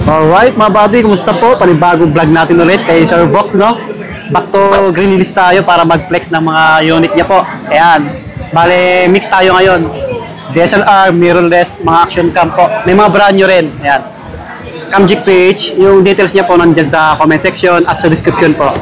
Alright mga buddy, kumusta po? Panibagong vlog natin ulit kay Sir Box, no? Back to Green Hills tayo para mag-flex ng mga unit niya po. Ayan, bale mix tayo ngayon. DSLR, mirrorless, mga action cam po. May mga brand new rin. Ayan. Camjik page, yung details niya po nandyan sa comment section at sa description po.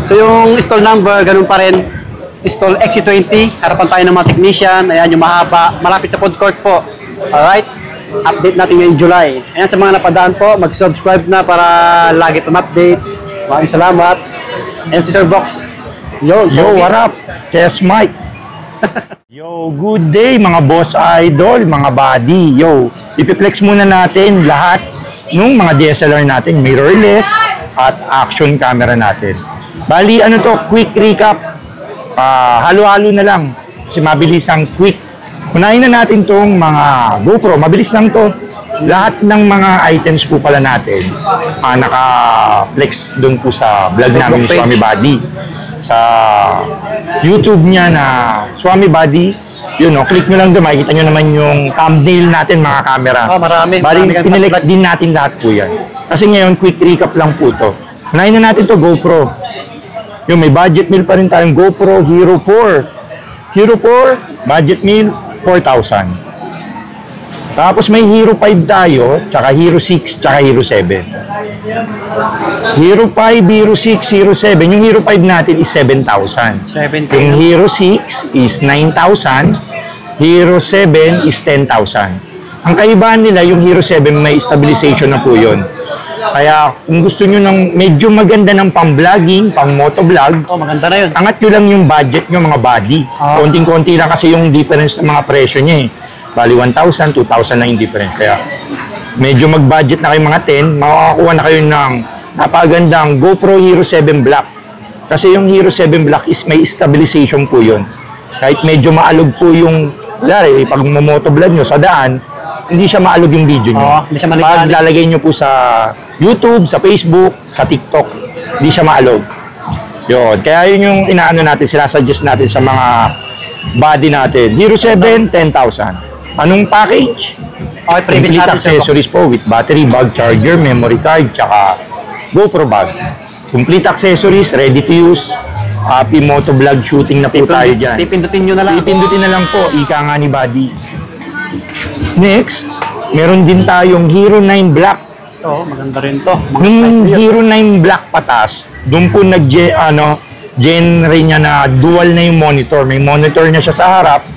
So yung install number, ganun pa rin. Install XC20, harapan tayo ng mga technician. Ayan, yung mahaba, malapit sa food court po. Alright? Update natin ngayong July. Ayan, sa mga napadaan po, mag-subscribe na para lagi itong update. Maraming salamat. Ayan si Sir Box. Yo, what up? Test Mike. Yo, good day mga boss idol, mga buddy. Yo, ipiplex muna natin lahat nung mga DSLR natin, mirrorless at action camera natin. Bali, ano to, quick recap. Halo-halo na lang. Kasi mabilis ang quick. Unahin na natin tong mga GoPro. Mabilis lang to. Lahat ng mga items po pala natin naka-flex doon po sa vlog namin ni Swami Buddy. Sa YouTube niya na Swami Buddy. Yun o, click nyo lang doon. Makikita nyo naman yung thumbnail natin mga camera. Marami. Bali, pinilex din natin lahat po yan. Kasi ngayon, quick recap lang po to. Unahin na natin to GoPro. Yung may budget meal pa rin tayong GoPro Hero 4. Hero 4, budget meal, 4,000. Tapos may Hero 5 tayo, tsaka Hero 6, tsaka Hero 7. Hero 5, Hero 6, Hero 7. Yung Hero 5 natin is 7,000. Yung Hero 6 is 9,000. Hero 7 is 10,000. Ang kaibahan nila, yung Hero 7 may stabilization na po yun. Kaya kung gusto nyo ng medyo maganda ng pang-vlogging, pang-motovlog, maganda na yun. Angat nyo lang yung budget nyo mga body. Konting-konti lang kasi yung difference ng mga presyo niya eh. Bali 1,000, 2,000 lang yung difference. Kaya medyo mag-budget na kayo mga 10, makakakuha na kayo ng napagandang GoPro Hero 7 Black. Kasi yung Hero 7 Black is may stabilization po yun. Kahit medyo maalog po yung, lari, pag motovlog nyo sa daan, hindi siya maalog yung video nyo. Pag lalagay nyo po sa YouTube, sa Facebook, sa TikTok, hindi siya maalog. Yun. Kaya yun yung inaano natin, sinasuggest natin sa mga body natin. Hero 7, 10,000. Anong package? Complete accessories po with battery, bag, charger, memory card, tsaka GoPro bag. Complete accessories, ready to use. Happy motovlog shooting na po tayo dyan. Pipindutin nyo na lang. Pipindutin na lang po, ika nga ni Buddy. Next, meron din tayong Hero 9 Black. Ito, maganda rin to. Yung Hero 9 Black patas, doon po genre niya na dual na yung monitor. May monitor niya siya sa harap,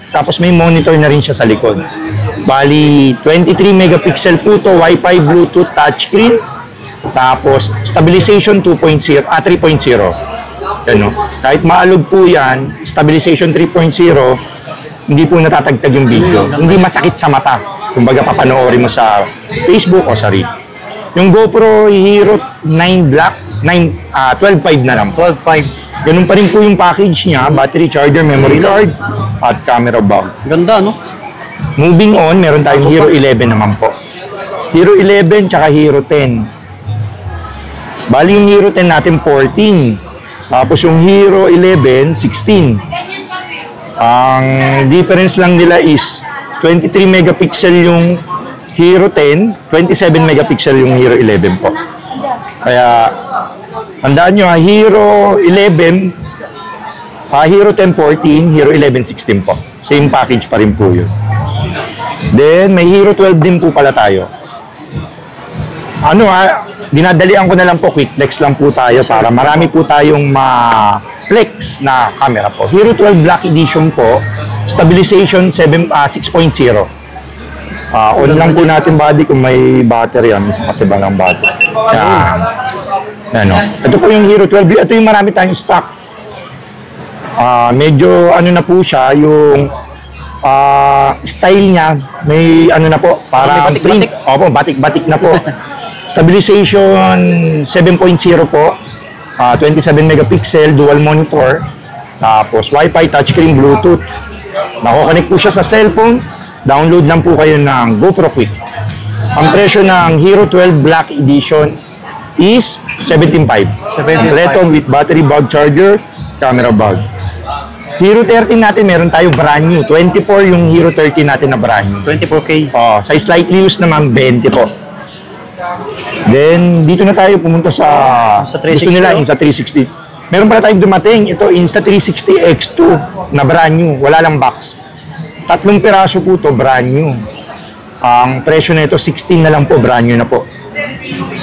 tapos may monitor na rin siya sa likod. Bali, 23 megapixel po to, Wi-Fi, Bluetooth, touchscreen. Tapos, stabilization 3.0. Ano? Kahit maalog po yan, stabilization 3.0, hindi po natatagtag yung video. Hindi masakit sa mata. Kumbaga, papanoorin mo sa Facebook o sa reel. Yung GoPro Hero 9 Black, 12.5 na lang. 12.5. Ganun pa rin po yung package niya. Battery, charger, memory card, at camera bag. Ganda, no? Moving on, meron tayong Hero 11 naman po. Hero 11 tsaka Hero 10. Bali yung Hero 10 natin 14. Tapos yung Hero 11, 16. Ang difference lang nila is 23 megapixel yung Hero 10, 27 megapixel yung Hero 11 po. Kaya, tandaan nyo Hero 11, Hero 10, 14, Hero 11, 16 po. Same package pa rin po yun. Then, may Hero 12 din po pala tayo. Dinadalian ko na lang po, quick flex lang po tayo para marami po tayong ma-flex na camera po. Hero 12 Black Edition po, stabilization 6.0. On lang po natin body kung may battery yan. Kasi ba ng battery? Yan. Ano. Ito po yung Hero 12. Ito yung marami tayong stock. Medyo ano na po siya, yung style niya, may ano na po, para print. Opo, batik-batik na po. Stabilization 7.0 po. 27 megapixel, dual monitor. Tapos Wi-Fi, touchscreen, Bluetooth. Nako-connect po siya sa cellphone. Download lang po kayo ng GoPro Quick. Ang presyo ng Hero 12 Black Edition is 17.5. Kompleto with battery bag charger, camera bag. Hero 13 natin, meron tayo brand new. 24 yung Hero 13 natin na brand new. 24K. Sa slightly used naman, 20 po. Then, dito na tayo pumunta sa Sa gusto 360. nila, Insta 360. Meron pala tayong dumating. Ito, Insta 360 X2 na brand new. Wala lang box. 3 piraso po to brand new. Ang presyo na ito, 16 na lang po, brand new na po.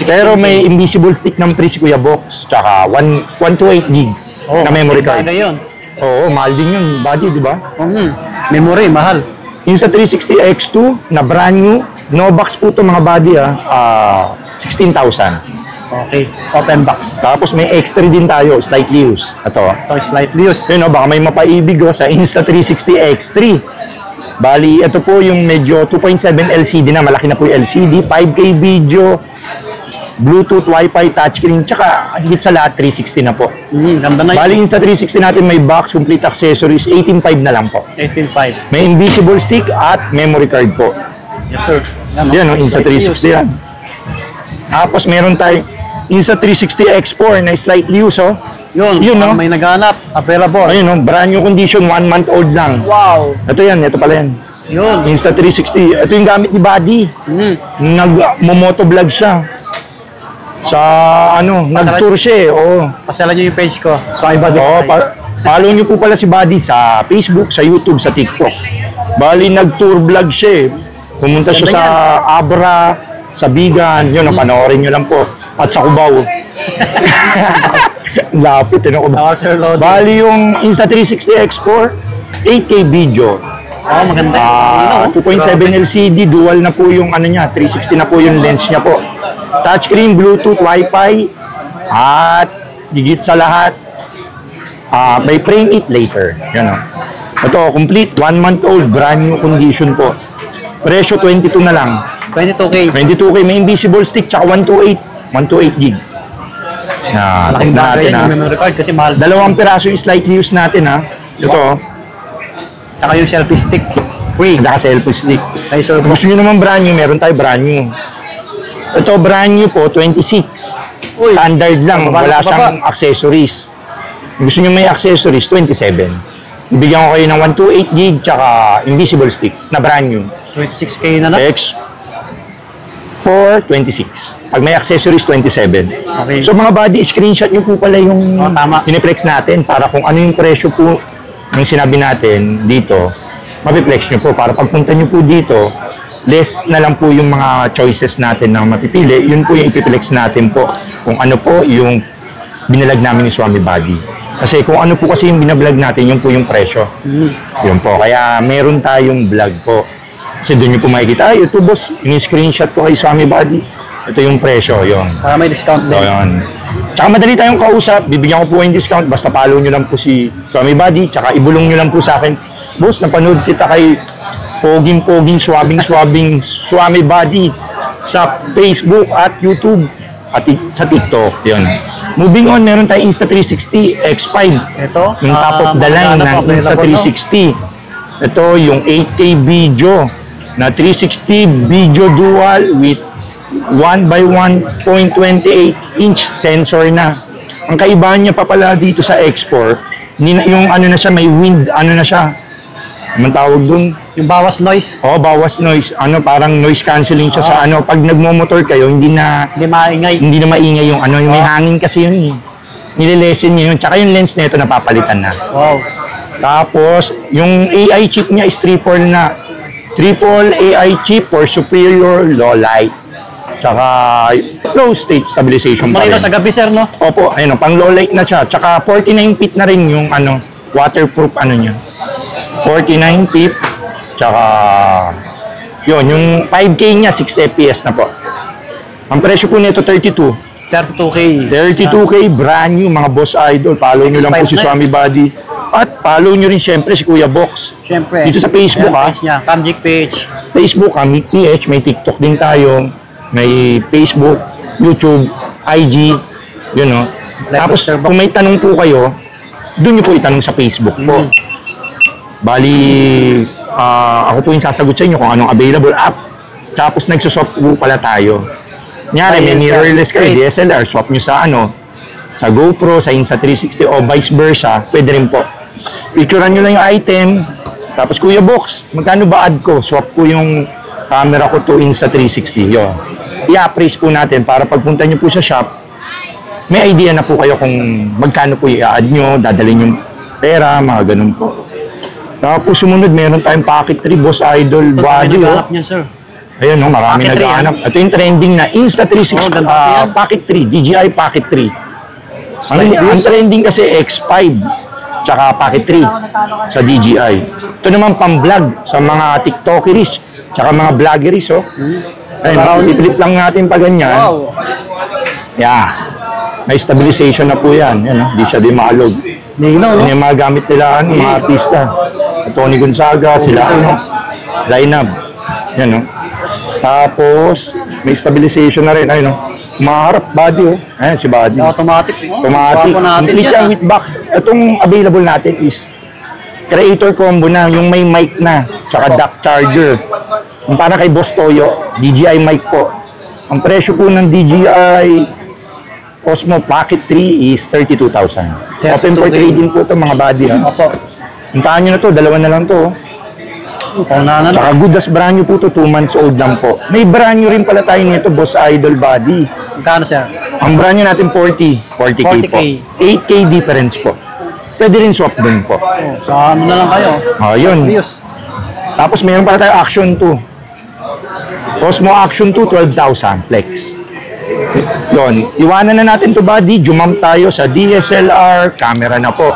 Pero may invisible stick ng pre si Kuya Box. Tsaka 128 gig na memory card. Ano yun? Oo, mahal din yun. Body, di ba? Memory, mahal. Insta 360 X2 na brand new. No box po to mga body 16,000. Okay, open box. Tapos may extra din tayo, slightly used. Ito. Ito is slightly used. So, baka may mapaibig sa Insta 360 X3. Bali, ito po yung medyo 2.7 LCD na. Malaki na po yung LCD. 5K video, Bluetooth, Wi-Fi, touchscreen, tsaka higit sa lahat 360 na po. Ganda na yun. Bali, Insta 360 natin may box, complete accessories, 18.5 na lang po. 18.5. May invisible stick at memory card po. Yes, sir. Yan, Insta 360 yan. Tapos meron tayong Insta 360 X4 na slightly used, Yun, no? may naghanap. Available. Ayun, brand new condition, 1 month old lang. Wow. Ito pala yan. Yun. Insta 360. Ito yung gamit ni Buddy. Nag-motovlog siya. Sa nag-tour siya Pasalan nyo yung page ko. So, iba din. Follow nyo po pala si Buddy sa Facebook, sa YouTube, sa TikTok. Bali, nag-tour vlog siya. Pumunta siya sa Abra, sa Bigan. Yun, panoorin nyo lang po. At sa Cubao. Lapit, Sir Lodi. Bali, yung Insta 360 X4, 8K video. Maganda. 2.7 LCD, dual na po yung niya, 360 na po yung lens niya po. Touchscreen, Bluetooth, Wi-Fi, at higit sa lahat, may frame it later. Yan Ito, complete, 1 month old, brand new condition po. Presyo 22 na lang. 22K. 22K, may invisible stick, tsaka 128 gig. Malaking bagay yung memory card kasi mahal. 2 piraso yung slightly used natin Ito, Saka yung selfie stick. free, naka-selfie stick. Kay Sir Gusto nyo naman brand new, meron tayo brand new. Ito, brand new po, 26. Standard lang, wala siyang accessories. Gusto nyo may accessories, 27. Bibigyan ko kayo ng 128 gig tsaka invisible stick na brand new. 26K na lang. X for 26. Pag may accessories, 27. Okay. So mga buddy, screenshot nyo po pala yung tama. piniplex natin para kung ano yung presyo po ng sinabi natin dito, mapiplex nyo po para pagpunta nyo po dito, less na lang po yung mga choices natin na mapipili. Yun po yung ipiplex natin po kung ano po yung binalag namin ni Swami Buddy. Kasi kung ano po kasi yung binablog natin, yun po yung presyo. Yun po. Kaya meron tayong vlog po. Kasi doon nyo po makikita, ito boss, yung screenshot ko kay Swami Buddy. Ito yung presyo, yun. Para may discount din. So, yun. Tsaka madali tayong kausap, bibigyan ko po yung discount, basta follow nyo lang po si Swami Buddy, tsaka ibulong nyo lang po sa akin, boss, napanood kita kay poging-poging, swabing-swabing Swami Buddy sa Facebook at YouTube at sa TikTok. Yun. Moving on, meron tayong Insta 360 X5. Ito? Yung top of the line ng Insta 360. Ito, yung 8K video na 360 video dual with 1x1.28 inch sensor na. Ang kaibahan niya pa pala dito sa X4, yung na siya, may wind, na siya. Anong tawag dun? Yung bawas noise. Bawas noise. Parang noise cancelling siya sa pag nagmo-motor kayo, hindi na maingay yung yung may hangin kasi yun nililesen niya yun. Tsaka yung lens nito napapalitan na. Wow. Tapos, yung AI chip niya is triple na. Triple AI chip for superior low light. Tsaka low state stabilization pa rin. Malino sa gabi, sir, no? Opo, ayun, pang low light na siya. Tsaka 49 feet na rin yung waterproof niya. 49 feet. Tsaka yun, yung 5K niya, 60 FPS na po. Ang presyo po nito, 32K. 32K, brand new, mga boss idol. Follow nyo lang po si Swami Buddy. At follow nyo rin siyempre si Kuya Box. Siyempre. Dito sa Facebook Kamjik page. Facebook, Meet PH, may TikTok din tayo. May Facebook. YouTube, IG, yun know. Tapos kung may tanong po kayo, doon nyo po itanong sa Facebook po. Bali, ako po yung sasagot sa inyo kung anong available app. Tapos nagsuswap po pala tayo. Nyari, may mirrorless kayo, DSLR, swap nyo sa sa GoPro, sa Insta360 o vice versa, pwede rin po. Picturean nyo lang yung item, tapos Kuya Box, magkano ba add ko? Swap ko yung camera ko to Insta360. Yun. I-appraise po natin para pagpunta nyo po sa shop, may idea na po kayo kung magkano po i-add nyo, dadalhin yung pera, mga ganun po. Tapos sumunod, meron tayong Pocket 3, Boss Idol, Body. Niyan, sir. Ayun, no, marami naghahanap. Ito yung trending na Insta360 Pocket 3, DJI Pocket 3. Ang trending kasi X5 tsaka Pocket 3 sa DJI. Ito naman pang-vlog sa mga TikTokeries tsaka mga vloggeries, oh. Ayun, i-flip lang natin pa ganyan. Yeah. May stabilization na po yan. Yan, hindi siya din maalog. Yan yung mga gamit nila, mga artista. Tony Gonzaga, sila, Zainab. Yan, no? Tapos, may stabilization na rin. Ayun, no? Maharap, body, oh. Ayan, si body. Automatic. Automatic. Complete yan with box. Itong available natin is creator combo na, yung may mic na, tsaka dock charger. Yung parang kay Boss Toyo, DJI mic po. Ang presyo po ng DJI Osmo Pocket 3 is 32,000. Open for trading po ito, mga body. Opo. Puntahan nyo na to, dalawa na lang to. Tsaka good as brand new po to, 2 months old lang po. May brand new rin pala tayo nito, Boss Idol Body. Magkano, sir? Ang brand new natin 40K po. 8K difference po. Pwede rin swap din po. Sa ano na lang kayo? Yun. Tapos mayroon pala tayo Action 2. Osmo Action 2, 12,000 flex. Yun. Iwanan na natin to body. Jumam tayo sa DSLR camera na po.